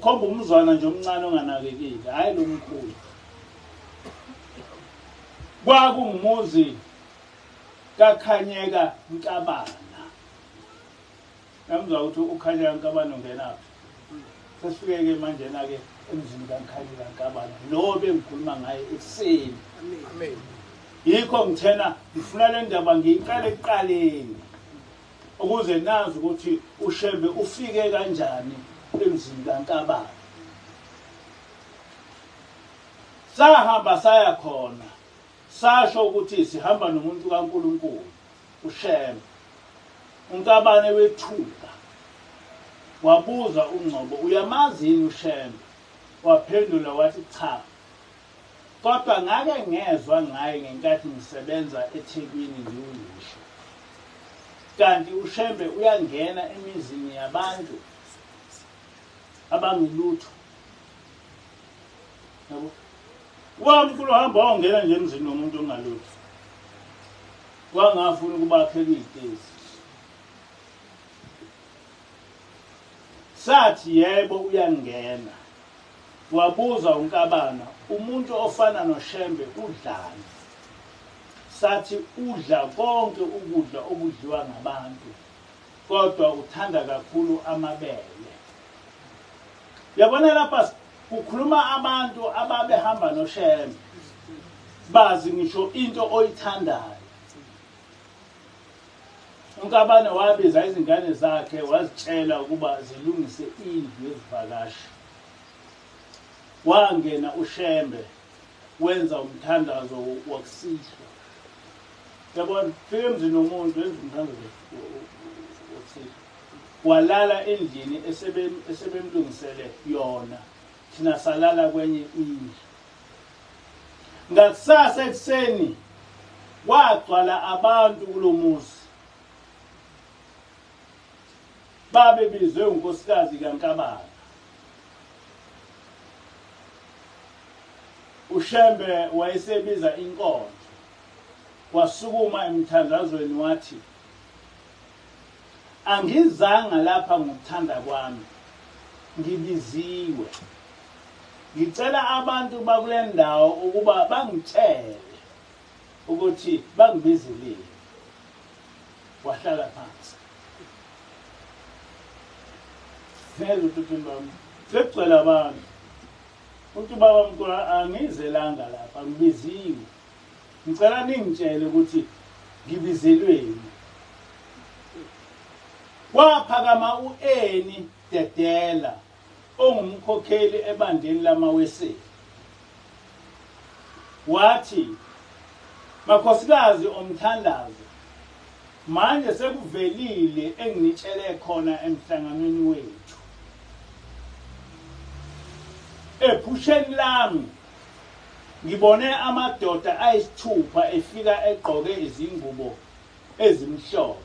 khomba umzwana nje omncane onganakekile, hayi lo mkhulu. Kwakungumuzi kaKhanyeka Nkabana. Namuzwa ukuthi uKhanyeka Nkabana ungenaphi. Sesifike manje ke emzini kaKhanyeka Nkabana. Lo bengikhuluma ngaye ekuseni. Amen. Yikho ngithena ngifuna le ndaba ngiyiqale ekuqaleni ukuze nazi ukuthi Ushembe ufike kanjani emzini kaNkabana. Sahamba saya khona. Sasho ukuthi sihamba nomuntu kaNkulunkulu Ushembe. uNkabane wethuka. Wabuza uNgcobo, uyamazi yini Ushembe? Waphendula wathi cha. Kodwa ngake ngezwe ngaye ngenkathi ngisebenza eThekwini ngiwulisho. Kanti Ushembe uyangena emizini yabantu abangilutho. Yabo. Wamkhulu hamba ongena nje emzini womuntu ongalutho. Wangafuna ukubakhela izitezi. Sathi yebo uyangena. Wabuza uNkabana, umuntu ofana noShembe udlani? Sathi udla konke ukudla okudliwa ngabantu, kodwa uthanda kakhulu amabele. Yabona lapha kukhuluma abantu ababehamba noShembe. bazi ngisho into oyithandayo. uNkabane wabiza izingane zakhe wazitshela ukuba zilungise indlu yezivakashi. Wangena Ushembe wenza umthandazo wokusihlwa. Yabona fike emzini womuntu wenza umthandazo wokusihlwa. Walala endlini esebemlungisele yona. Thina salala kwenye indlu. Ngakusasa ekuseni kwagcwala abantu kulomuzi. Babe bizwe unkosikazi kaNkabane. Ushembe wayesebiza inkonzo. Wasukuma emthandazweni wathi, angizanga lapha ngokuthanda kwami, ngibiziwe. Ngicela abantu bakule ndawo ukuba bangitshele ukuthi bangibizelile. Wahlala phansi. Ngeke uthi bami, sekugcwele abantu. Uthi baba mkhulu angizelanga lapha, ngibiziwe. Ngicela ningitshele ukuthi ngibizelweni. Waphakama uEni Dedela ongumkhokheli ebandeni lamaweseli. Wathi, makhosikazi omthandazo, manje sekuvelile enginitshele khona emhlanganweni wethu. Ephusheni lami ngibone amadoda ayisithupha efika egqoke izingubo ezimhlophe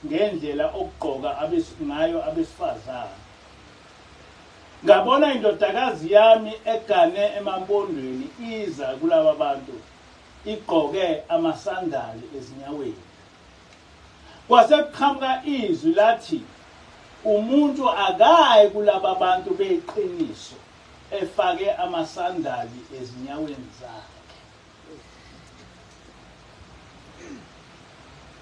ngendlela okugqoka ngayo abesifazane. Ngabona indodakazi yami egane emampondweni iza kulaba bantu igqoke amasandali ezinyaweni. Kwasekuqhamuka izwi lathi umuntu akayi kulaba bantu beyiqiniso efake amasandali ezinyaweni zakhe.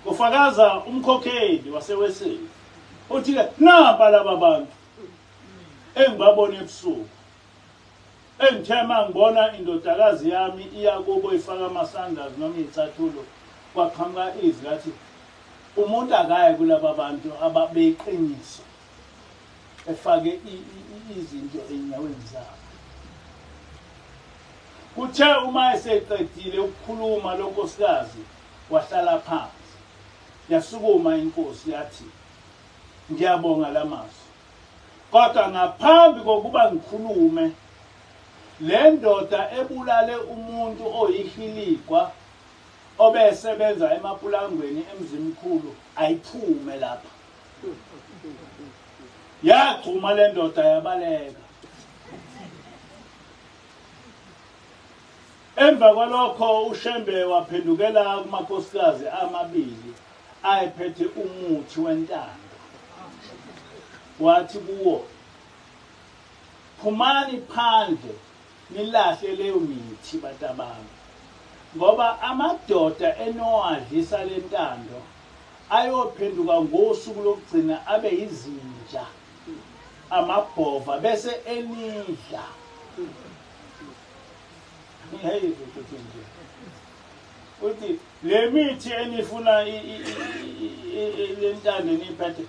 Kufakaza umkhokheli waseweseli uthi namba laba bantu engibabona ebusuku. Engithema ngibona indodakazi yami iya kubo ifaka amasandali noma izicathulo. Kwaqhamuka izwi lathi umuntu akayi kulaba bantu ababeyiqiniso efake izinto enyaweni zabo. Kuthe uma eseqedile ukukhuluma lo nkosikazi wahlala phansi. Yasukuma inkosi yathi, ngiyabonga lamazwi. Kodwa ngaphambi kokuba ngikhulume, le ndoda ebulale umuntu oyihiligwa obesebenza emapulangweni emzimkhulu ayiphume lapha. Yagcuma le ndoda yabaleka. Emva kwalokho Ushembe waphendukela kumakhosikazi amabili ayephethe umuthi wentando. Wathi kuwo, phumani phandle nilahle leyo mithi batabami, ngoba amadoda enowadlisa lentando ayophenduka ngosuku lokugcina abe yizinja amabhova bese enidla. Uthi le mithi enifuna lentando niphethe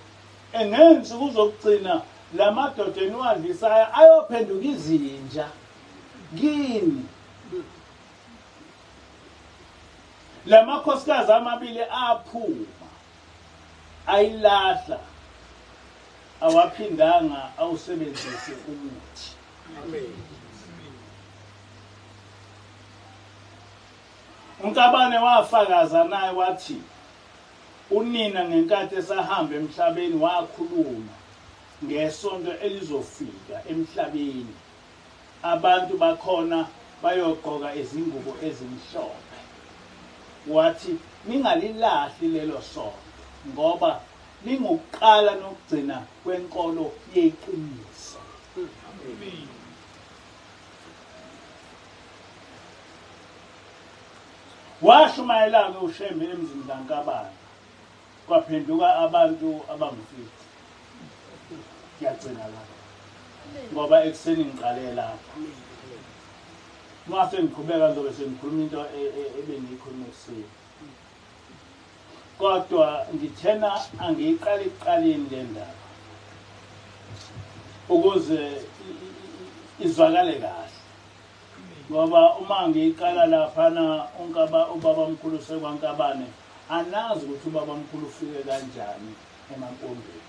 engenzi kuzokugcina lamadoda eniwadlisayo ayophenduka izinja kini. Lamakhosikazi amabili aphuma ayilahla awaphindanga awusebenzise umuthi. Amen. uNkabane wafakaza naye wathi unina ngenkathi esahamba emhlabeni wakhuluma ngesonto elizofika emhlabeni abantu bakhona bayogqoka izingubo ezimhlophe. Wathi ningalilahli lelo sonto ngoba lingukuqala nokugcina kwenkolo yeqiniso. Amen. Washumayela Ushembe emzini kaNkabane. Kwaphenduka abantu abangifika. Ngiyagcina lapha. Ngoba ekseni ngiqale lapha. mase ngiqhubeka ngizobe sengikhuluma into ebengiyikhuluma ekuseni. Kodwa ngithena angiyiqali ekuqaleni le ndaba ukuze izwakale kahle. Ngoba uma ngiyiqala laphana ubabamkhulu sekwaNkabane anazi ukuthi ubabamkhulu ufike kanjani emampondweni.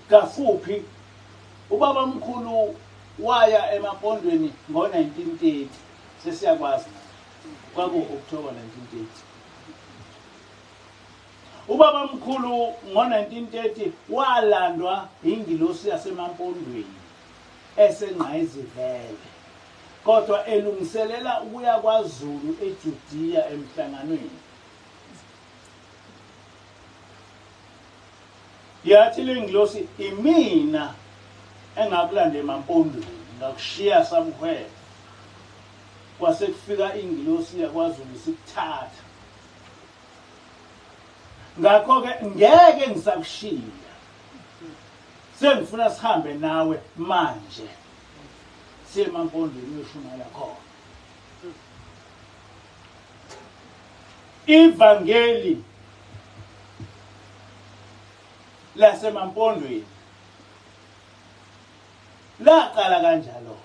Kafuphi ubabamkhulu waya emampondweni ngo-1930 sesiyakwazi kwaku-October 1930. Ubabamkhulu ngo-1930 walandwa ingelosi Yasemampondweni esengqayizivele kodwa elungiselela ukuya kwaZulu eJudiya emhlanganweni. Yathi le ngelosi imina engakulanda emampondweni ngakushiya samhwele kwase kufika ingelosi yakwaZulu sikuthatha. Ngakho-ke ngeke ngisakushiya, sengifuna sihambe nawe manje siye emampondweni uyoshumayela khona. Ivangeli lasemampondweni laqala kanjalo.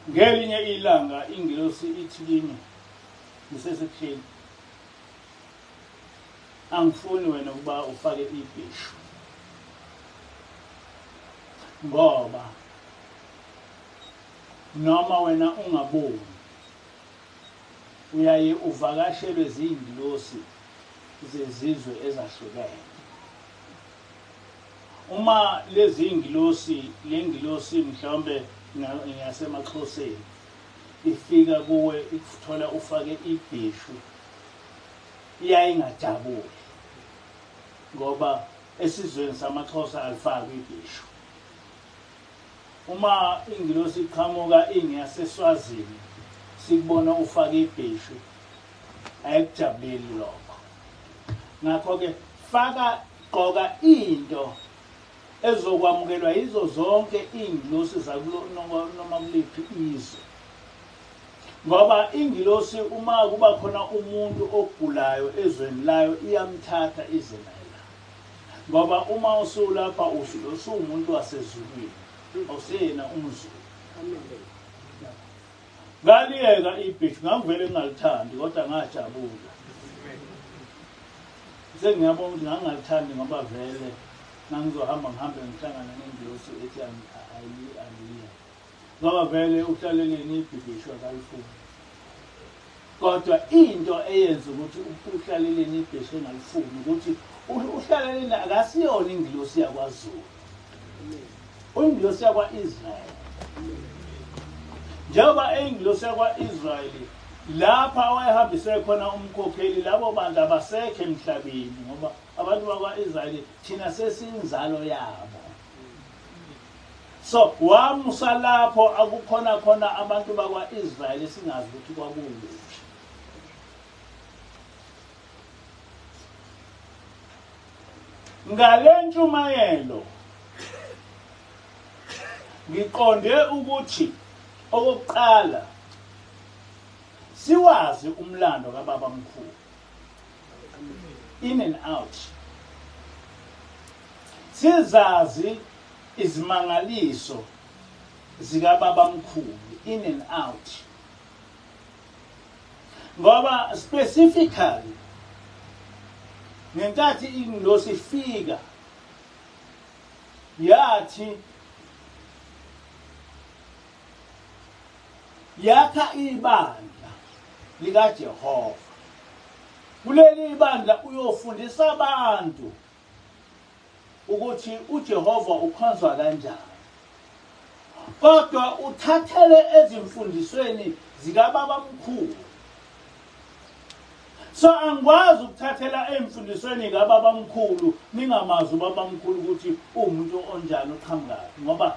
Ngelinye ilanga ingelosi ithi kimi ngisesekuhleni, angifuni wena ukuba ufake ibhishu ngoba noma wena ungaboni uyaye uvakashelwe zingelosi zezizwe ezahlukene. Uma lezi ingelosi le ngelosi mhlawumbe ngasemaXhoseni ifika kuwe ikuthola ufake ibhishu iyaye ingajabuli ngoba esizweni samaXhosa alifaki ibhishu. Uma ingelosi iqhamuka ingiyaseswazini sikubona ufake ibhishu ayikujabuleli lokho. Ngakho-ke gqoka into ezokwamukelwa yizo zonke ingelosi zakulo noma kuliphi izwe. Ngoba ingelosi uma kuba khona umuntu ogulayo ezweni layo iyamthatha ize naye la. Ngoba uma usulapha usuwumuntu wasezulwini awuseyena umZulu. Ngaliyeka ibhishu ngangivele ngingalithandi kodwa ngajabula. Sengiyabona ukuthi ngangalithandi ngoba vele nangizohamba ngihambe ngihlangana nengelosi ethi aliya. Ngoba vele uhlaleleni ibhishu akalifuni. Kodwa into eyenza ukuthi uhlaleleni ibhishu engalifuni ukuthi uhlaleleni akasiyona ingelosi yakwaZulu. Ingelosi yakwa-Israyeli. Njengoba ingelosi yakwa-Israyeli lapha wayehambise khona umkhokheli labo bantu abasekho emhlabeni ngoba abantu bakwa-Israyeli thina sesinzalo yabo. So wamusa lapho akukhona khona abantu bakwa-Israyeli singazi ukuthi kwakuyiphi. Ngale ntshumayelo ngiqonde ukuthi okokuqala siwazi umlando kababamkhulu in and out. Sizazi izimangaliso zikababamkhulu in and out. Ngoba specifically ngenkathi ingelosi ifika yathi yakha ibandla likaJehova. Kuleli ibandla uyofundisa abantu ukuthi uJehova ukhonzwa kanjani. Kodwa uthathele ezimfundisweni zikababamkhulu. So angikwazi ukuthathela emfundisweni kababamkhulu ningamazi ubabamkhulu ukuthi umuntu onjani oqhamukayo ngoba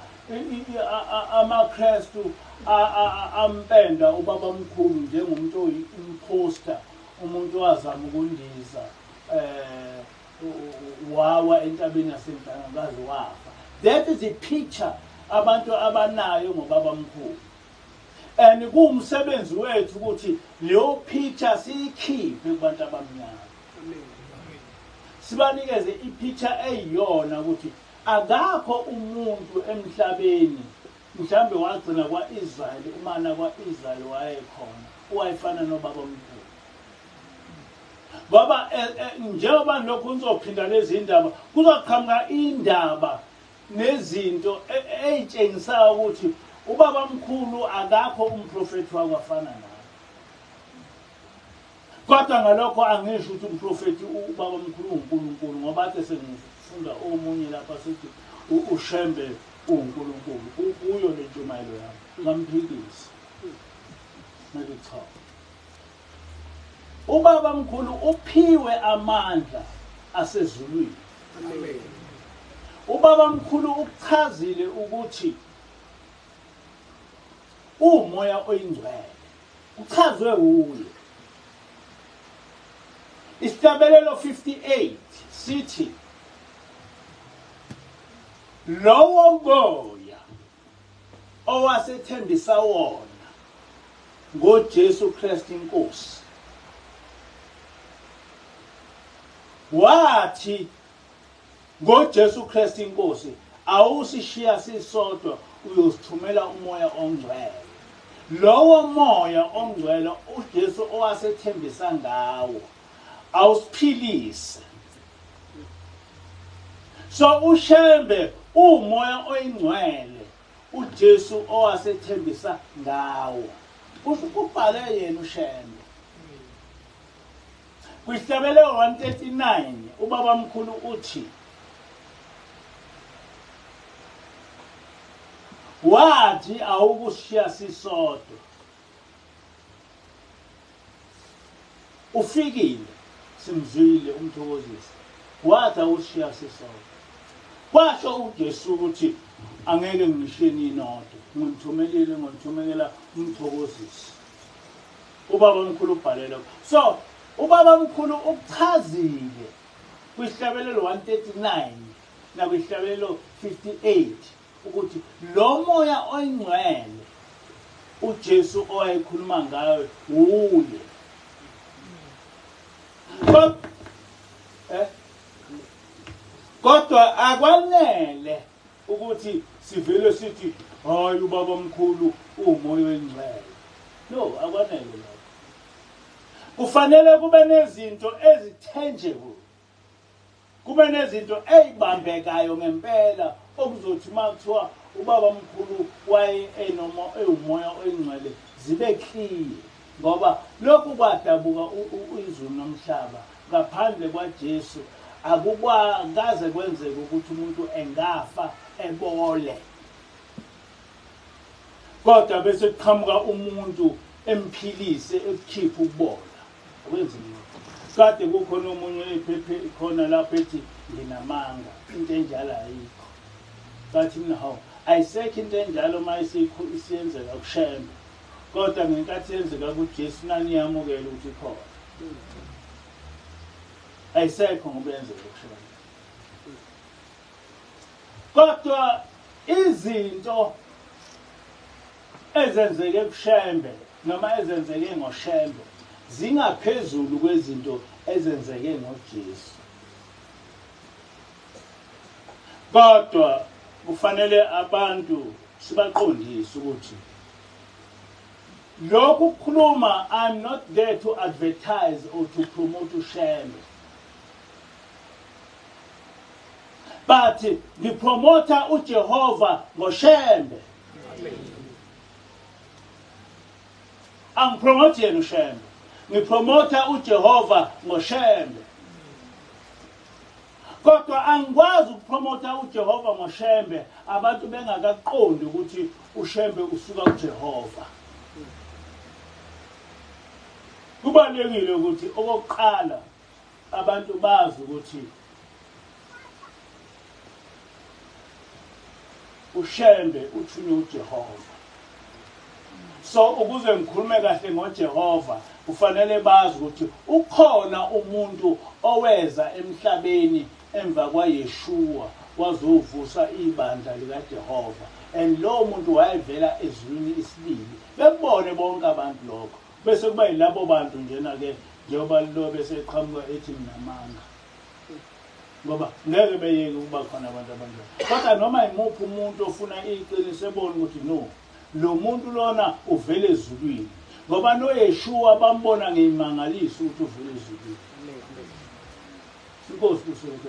amaKristu ampenda ubabamkhulu njengomuntu oyi-imposter, umuntu owazama ukundiza wawa entabeni yaseNtangakazi wafa. That is the picture abantu abanayo ngobaba mkhulu. And kuwumsebenzi wethu ukuthi leyo picture siyikhiphe kubantu abamnyama. Sibanikeze ipicture eyiyona ukuthi akakho umuntu emhlabeni mhlambe wagcina kwaIsrael umana kwaIsrael wayekhona wayefana nobaba mkhulu. Baba njengoba lokhu nizophinda lezi indaba kuzoqhamuka indaba nezinto ezitshengisayo ukuthi ubaba mkhulu akakho umprofeti wakwafana naye. Kodwa ngalokho angisho ukuthi umprofeti ubaba mkhulu uNkulunkulu ngoba athe sengifunda omunye lapha sithi Ushembe uNkulunkulu kuyo le ntshumayelo yami ngamphikisi. Manje cha. Ubaba mkhulu uphiwe amandla asezulwini. Amen. Ubaba mkhulu ukuchazile ukuthi umoya oyingcwele uchazwe uye. Isihlabelelo 58 sithi lowo moya owasethembisa wona ngoJesu Kristu inkosi wathi ngoJesu Kristu inkosi awusishiya sisodwa uyosithumela umoya ongcwele. Lowo moya ongcwele uJesu owasethembisa ngawo awusiphilise. So Ushembe umoya oyingcwele uJesu owasethembisa ngawo. Ubhale yena Ushembe. Kwihlabelelo 139 ubaba mkhulu uthi wathi awukushiya sisodwa. Ufikile simzwile umthokozisi. Wathi awushiya sisodwa. Kwasho uJesu ukuthi angeke ngishiye ninodwa. Ngimthumelela umthokozisi. Ubaba mkhulu ubhalela. So ubaba mkhulu ukuchazile kwihlabelelo 139 na kwihlabelelo 58 ukuthi lo moya oyingcwele uJesu owayekhuluma ngayo uye. Kodwa akwanele ukuthi sivele sithi hayi ubaba mkhulu umoya oyingcwele. No, akwanele lokho. Kufanele kube nezinto ezitangible. Kube nezinto ezibambekayo ngempela okuzothi makuthiwa ubaba mkhulu waye umoya oyingcwele zibe clear ngoba lokhu kwadabuka izulu nomhlaba ngaphandle kwaJesu akukwaze kwenzeke ukuthi umuntu engafa ebole. Kodwa bese kuqhamuka umuntu emphilise ekukhipha ukubola. Kwenzini kade kukhona umunye ephephe khona lapho ethi nginamanga into enjalo ayikho. Bathi no ayisekho into enjalo mayisikho isiyenzeka kuShembe. Kodwa ngenkathi yenzeka kuJesu nani yamukela ukuthi khona. Ayisekho ngoba yenzeka kuShembe. Kodwa izinto ezenzeke kuShembe noma ezenzeke ngoShembe zingaphezulu kwezinto ezenzeke ngoJesu. Kodwa kufanele abantu sibaqondise ukuthi lokhu kukhuluma I'm not there to advertise or to promote Ushembe. But ngipromota uJehova ngoShembe. Angipromote yena Ushembe. Ngipromota uJehova ngoShembe. Kodwa angikwazi ukupromota uJehova ngoShembe abantu bengakaqondi ukuthi uShembe usuka kuJehova. Kubalekile ukuthi okokuqala abantu bazi ukuthi Ushembe uthunywe uJehova. So ukuze ngikhulume kahle ngoJehova kufanele bazi ukuthi ukhona umuntu oweza emhlabeni emva kwaYeshua wazovusa ibandla likaJehova, and lowo muntu wayevela ezulwini isibili. Bekubone bonke abantu lokho, bese kuba yilabo bantu njena-ke njengoba lo bese eqhamuka ethi namanga, ngoba ngeke beyeke ukuba khona abantu abanjalo. Kodwa noma imuphi umuntu ofuna iqiniso ebone ukuthi no, lo muntu lona uvele ezulwini, ngoba noYeshua bambona ngeyimangaliso ukuthi uvele ezulwini. Inkosi kuseke.